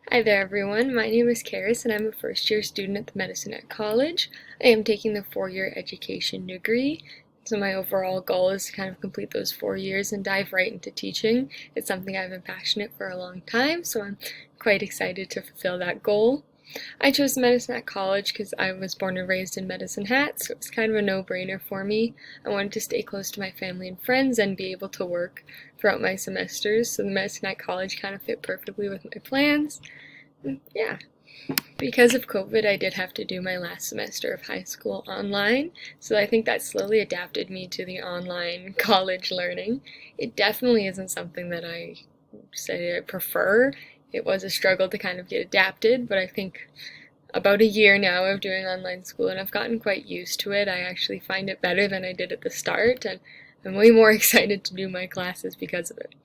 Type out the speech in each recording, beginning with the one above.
Hi there everyone, my name is Karis and I'm a first year student at the Medicine at College. I am taking the 4-year education degree, so my overall goal is to kind of complete those 4 years and dive right into teaching. It's something I've been passionate for a long time, so I'm quite excited to fulfill that goal. I chose medicine at college because I was born and raised in Medicine Hat, so it was kind of a no-brainer for me. I wanted to stay close to my family and friends and be able to work throughout my semesters, so the Medicine at College kind of fit perfectly with my plans. Yeah. Because of COVID, I did have to do my last semester of high school online, so I think that slowly adapted me to the online college learning. It definitely isn't something that I say I prefer. It was a struggle to kind of get adapted, but I think about a year now of doing online school and I've gotten quite used to it. I actually find it better than I did at the start, and I'm way more excited to do my classes because of it.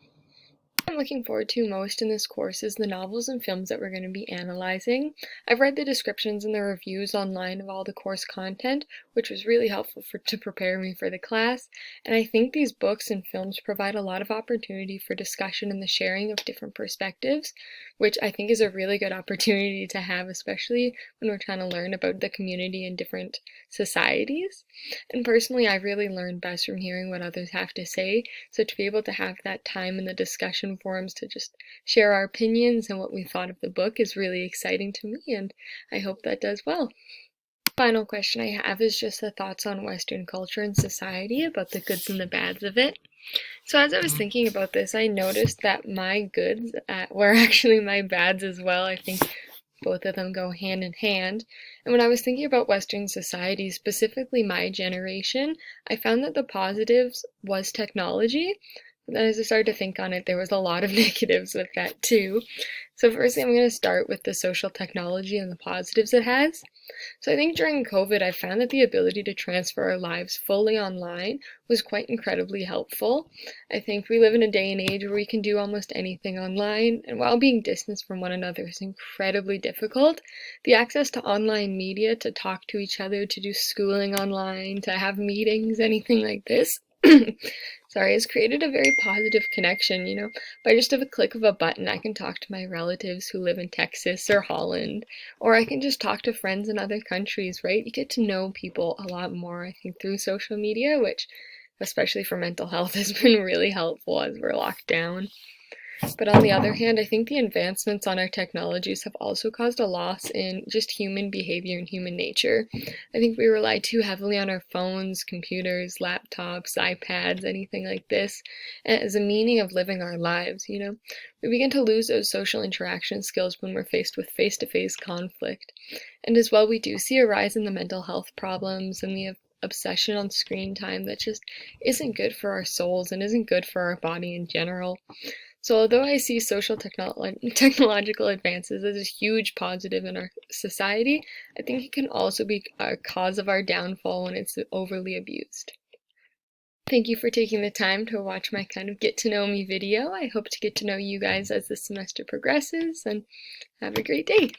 What I'm looking forward to most in this course is the novels and films that we're going to be analyzing. I've read the descriptions and the reviews online of all the course content, which was really helpful to prepare me for the class, and I think these books and films provide a lot of opportunity for discussion and the sharing of different perspectives, which I think is a really good opportunity to have, especially when we're trying to learn about the community and different societies. And personally, I really learn best from hearing what others have to say, so to be able to have that time in the discussion forums to just share our opinions and what we thought of the book is really exciting to me, and I hope that does well. Final question I have is just the thoughts on Western culture and society, about the goods and the bads of it. So as I was thinking about this, I noticed that my goods were actually my bads as well. I think both of them go hand in hand. And when I was thinking about Western society, specifically my generation, I found that the positives was technology. But then as I started to think on it, there was a lot of negatives with that too. So firstly, I'm going to start with the social technology and the positives it has. So I think during COVID, I found that the ability to transfer our lives fully online was quite incredibly helpful. I think we live in a day and age where we can do almost anything online, and while being distanced from one another is incredibly difficult, the access to online media to talk to each other, to do schooling online, to have meetings, anything like this, sorry, has created a very positive connection, by just a click of a button, I can talk to my relatives who live in Texas or Holland, or I can just talk to friends in other countries, right? You get to know people a lot more, I think, through social media, which, especially for mental health, has been really helpful as we're locked down. But on the other hand, I think the advancements on our technologies have also caused a loss in just human behavior and human nature. I think we rely too heavily on our phones, computers, laptops, iPads, anything like this, as a meaning of living our lives, We begin to lose those social interaction skills when we're faced with face-to-face conflict. And as well, we do see a rise in the mental health problems and the obsession on screen time that just isn't good for our souls and isn't good for our body in general. So although I see social technological advances as a huge positive in our society, I think it can also be a cause of our downfall when it's overly abused. Thank you for taking the time to watch my kind of get to know me video. I hope to get to know you guys as the semester progresses, and have a great day.